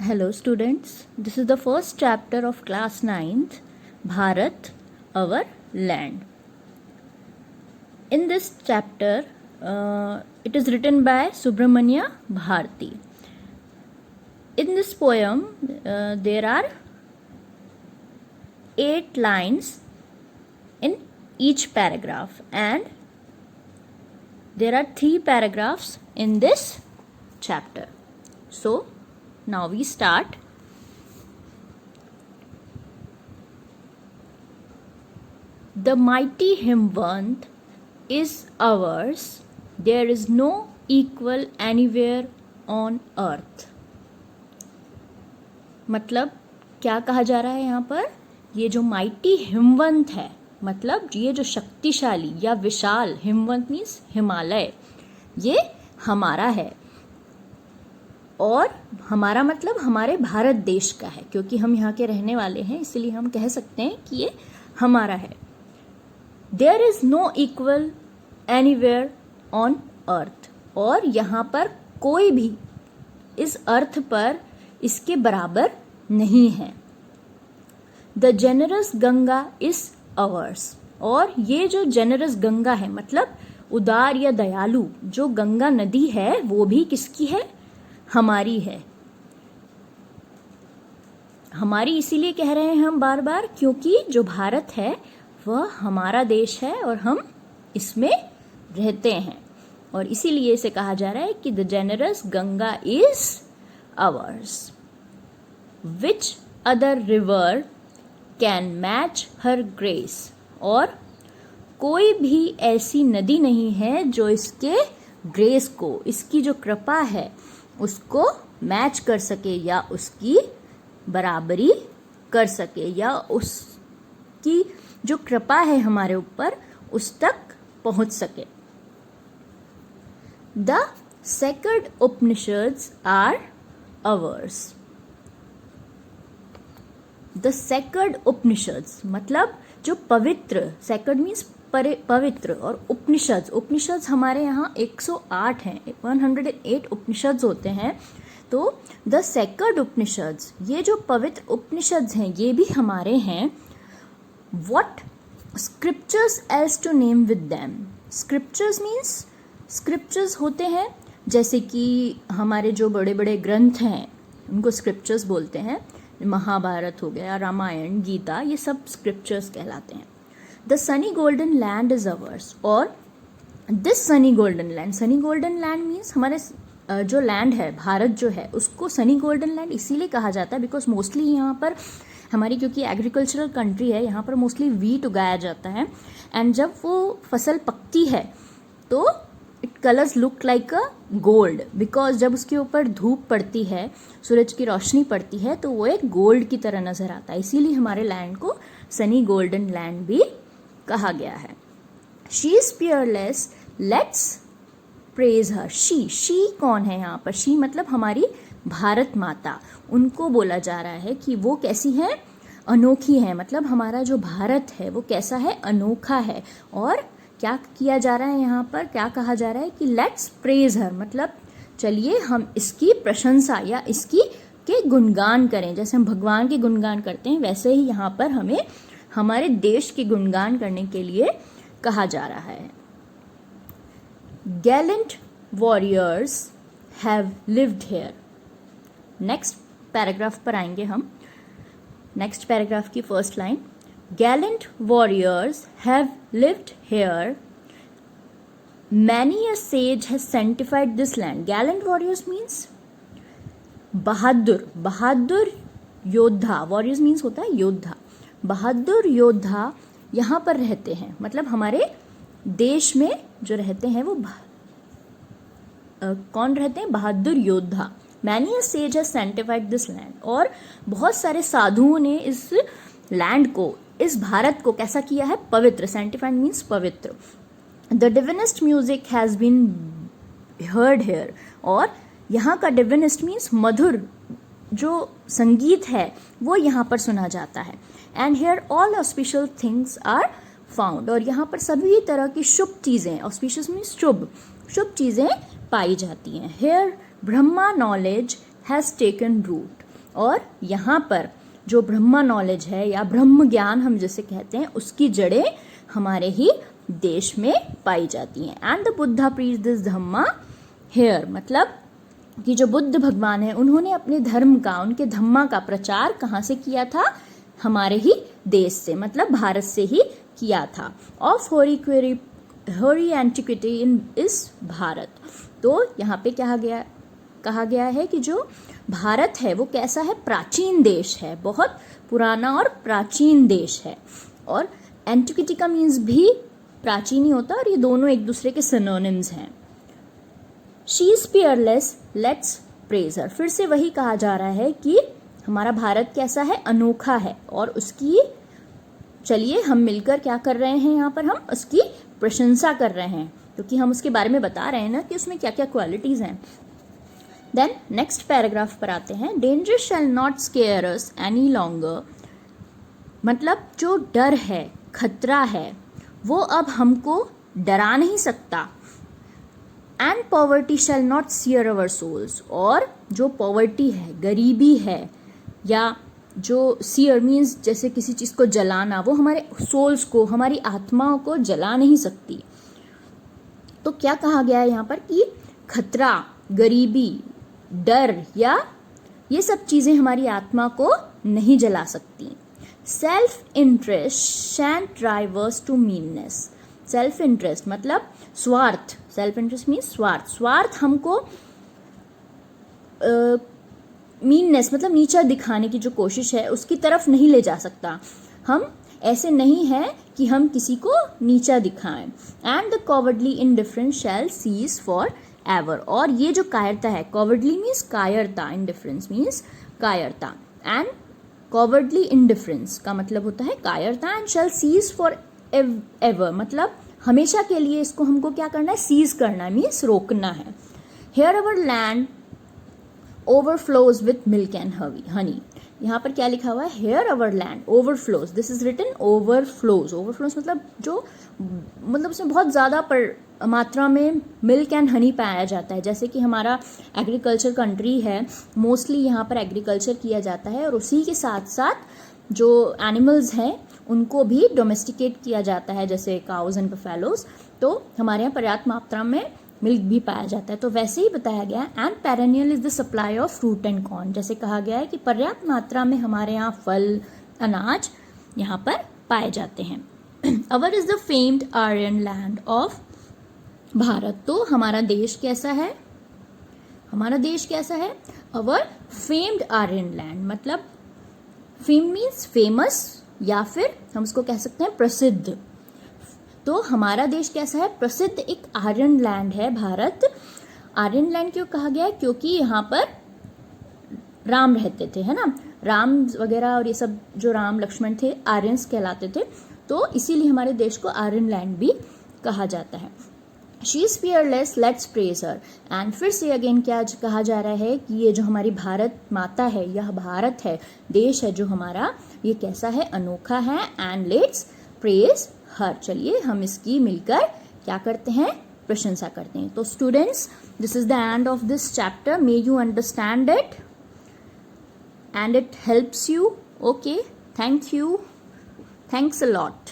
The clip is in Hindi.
Hello students, this is the first chapter of class 9th, Bharat, our land. In this chapter, it is written by Subramanya Bharati. In this poem, there are 8 lines in each paragraph and there are 3 paragraphs in this chapter. So, now we start. The mighty Himwant is ours. There is no equal anywhere on earth. मतलब क्या कहा जा रहा है यहाँ पर? ये जो माइटी हिमवंत है, मतलब ये जो शक्तिशाली या विशाल, हिमवंत मीन्स हिमालय, ये हमारा है और हमारा मतलब हमारे भारत देश का है, क्योंकि हम यहाँ के रहने वाले हैं, इसलिए हम कह सकते हैं कि ये हमारा है. There is no equal anywhere on earth, और यहाँ पर कोई भी इस अर्थ पर इसके बराबर नहीं है. The generous Ganga is ours, और ये जो जेनरस गंगा है मतलब उदार या दयालु जो गंगा नदी है वो भी किसकी है? हमारी है. हमारी इसीलिए कह रहे हैं हम बार बार क्योंकि जो भारत है वह हमारा देश है और हम इसमें रहते हैं, और इसीलिए इसे कहा जा रहा है कि the generous Ganga is ours. Which other river can match her grace, और कोई भी ऐसी नदी नहीं है जो इसके ग्रेस को, इसकी जो कृपा है उसको मैच कर सके या उसकी बराबरी कर सके, या उसकी जो कृपा है हमारे ऊपर उस तक पहुंच सके. The sacred Upanishads are ours. The sacred Upanishads मतलब जो पवित्र, सेक्रेड मीन्स पवित्र, और उपनिषद हमारे यहाँ 108 हैं, 108 उपनिषद होते हैं. तो द सेक्रेड उपनिषद्स, ये जो पवित्र उपनिषद हैं ये भी हमारे हैं. What scriptures else to name with them. Scriptures means scriptures होते हैं जैसे कि हमारे जो बड़े बड़े ग्रंथ हैं उनको स्क्रिप्चर्स बोलते हैं. महाभारत हो गया, रामायण, गीता, ये सब स्क्रिप्चर्स कहलाते हैं. The sunny golden land is ours, और this sunny golden land means हमारे जो लैंड है, भारत जो है, उसको सनी गोल्डन लैंड इसीलिए कहा जाता है बिकॉज मोस्टली यहाँ पर हमारी, क्योंकि एग्रीकल्चरल कंट्री है, यहाँ पर मोस्टली वीट उगाया जाता है. एंड जब वो फसल पकती है तो it colours look like a gold, because जब उसके ऊपर धूप पड़ती है, सूरज की रोशनी पड़ती है, तो वो एक गोल्ड की तरह नजर आता है. इसीलिए हमारे लैंड को सनी गोल्डन लैंड भी कहा गया है. She is peerless, let's praise her. She कौन है यहाँ पर? शी मतलब हमारी भारत माता. उनको बोला जा रहा है कि वो कैसी है? अनोखी है. मतलब हमारा जो भारत है वो कैसा है? अनोखा है. और क्या किया जा रहा है यहाँ पर? क्या कहा जा रहा है कि लेट्स प्रेज हर, मतलब चलिए हम इसकी प्रशंसा या इसकी के गुणगान करें. जैसे हम भगवान के गुणगान करते हैं वैसे ही यहाँ पर हमें हमारे देश के गुणगान करने के लिए कहा जा रहा है. Gallant warriors have lived here. Next paragraph पर आएंगे हम. नेक्स्ट पैराग्राफ की first line, gallant warriors have lived here, many a sage has sanctified this land. Gallant warriors means बहादुर योद्धा. वॉरियर्स मीन्स होता है योद्धा. बहादुर योद्धा यहाँ पर रहते हैं, मतलब हमारे देश में जो रहते हैं वो कौन रहते हैं? बहादुर योद्धा. Many a sage has sanctified this land, और बहुत सारे साधुओं ने इस लैंड को, इस भारत को कैसा किया है? पवित्र. सेंटिफाइड मीन्स पवित्र. The divinest music has been heard here, और यहाँ का डिविनेस्ट मीन्स मधुर जो संगीत है वो यहाँ पर सुना जाता है. And here all auspicious things are found, और यहाँ पर सभी तरह की शुभ चीजें, ऑस्पिशियस मीन्स शुभ चीजें पाई जाती हैं. Here Brahma knowledge has taken root, और यहाँ पर जो ब्रह्मा नॉलेज है या ब्रह्म ज्ञान हम जिसे कहते हैं, उसकी जड़ें हमारे ही देश में पाई जाती हैं। And the Buddha preach this dhamma here, मतलब कि जो बुद्ध भगवान है उन्होंने अपने धर्म का, उनके धम्मा का प्रचार कहाँ से किया था? हमारे ही देश से, मतलब भारत से ही किया था। ऑफ होरी एंटिक्विटी इन इस भारत, तो यहाँ पे कहा गया है कि जो भारत है वो कैसा है? प्राचीन देश है, बहुत पुराना और प्राचीन देश है। और एंटिक्विटी का मीन्स भी प्राचीन ही होता है, और ये दोनों एक दूसरे के सिनोनिम्स हैं। She is peerless, let's praise her, फिर से वही कहा जा रहा है कि हमारा भारत कैसा है? अनोखा है, और उसकी चलिए हम मिलकर क्या कर रहे हैं? यहाँ पर हम उसकी प्रशंसा कर रहे हैं, क्योंकि हम उसके बारे में बता रहे हैं ना कि उसमें क्या क्या क्वालिटीज हैं। देन नेक्स्ट पैराग्राफ पर आते हैं। Danger shall not square us any longer, मतलब जो डर है, खतरा है, वो अब हमको डरा नहीं सकता। And poverty shall not sear our souls, और जो पॉवर्टी है, गरीबी है, या जो सियर मीन्स जैसे किसी चीज़ को जलाना, वो हमारे सोल्स को, हमारी आत्माओं को जला नहीं सकती। तो क्या कहा गया है यहाँ पर कि खतरा, गरीबी, डर या ये सब चीज़ें हमारी आत्मा को नहीं जला सकती। Self interest shan't drive us to meanness, self interest मतलब स्वार्थ, सेल्फ इंटरेस्ट मीन्स स्वार्थ, स्वार्थ हमको मीननेस मतलब नीचा दिखाने की जो कोशिश है उसकी तरफ नहीं ले जा सकता। हम ऐसे नहीं है कि हम किसी को नीचा दिखाएं। And the cowardly indifference shall cease for ever, और ये जो कायरता है, कॉवर्डली मीन्स कायरता, इंडिफरेंस मीन्स कायरता, एंड कॉवर्डली इंडिफरेंस का मतलब होता है कायरता, and shall cease for ever मतलब हमेशा के लिए इसको हमको क्या करना है? सीज करना है, मीन्स रोकना है। Here our land overflows with milk and honey, यहाँ पर क्या लिखा हुआ है? Here our land overflows, this is written overflows, overflows मतलब जो मतलब उसमें बहुत ज़्यादा मात्रा में मिल्क एंड हनी पाया जाता है। जैसे कि हमारा एग्रीकल्चर कंट्री है, मोस्टली यहाँ पर एग्रीकल्चर किया जाता है, और उसी के साथ साथ जो एनिमल्स हैं उनको भी डोमेस्टिकेट किया जाता है, जैसे काउज एंड बफेलोज। तो हमारे यहाँ पर्याप्त मात्रा में मिल्क भी पाया जाता है। तो वैसे ही बताया गया है। And perennial is the supply of fruit and corn, जैसे कहा गया है कि पर्याप्त मात्रा में हमारे यहाँ फल, अनाज यहाँ पर पाए जाते हैं। Our is the famed Aryan land of Bharat, तो हमारा देश कैसा है? हमारा देश कैसा है? अवर फेम्ड आर्यन लैंड, मतलब फेम मीन्स फेमस, या फिर हम उसको कह सकते हैं प्रसिद्ध। तो हमारा देश कैसा है? प्रसिद्ध एक आर्यन लैंड है भारत। आर्यन लैंड क्यों कहा गया है? क्योंकि यहाँ पर राम रहते थे, है ना, राम वगैरह और ये सब जो राम लक्ष्मण थे आर्यंस कहलाते थे, तो इसीलिए हमारे देश को आर्यन लैंड भी कहा जाता है। She is fearless, let's praise her, and फिर से अगेन क्या कहा जा रहा है कि ये जो हमारी भारत माता है, यह भारत है, देश है जो हमारा, ये कैसा है? अनोखा है। एंड लेट्स प्रेज हर, चलिए हम इसकी मिलकर क्या करते हैं? प्रशंसा करते हैं। तो students, this is the end of this chapter. May you understand it and it helps you. Okay, thank you, thanks a lot.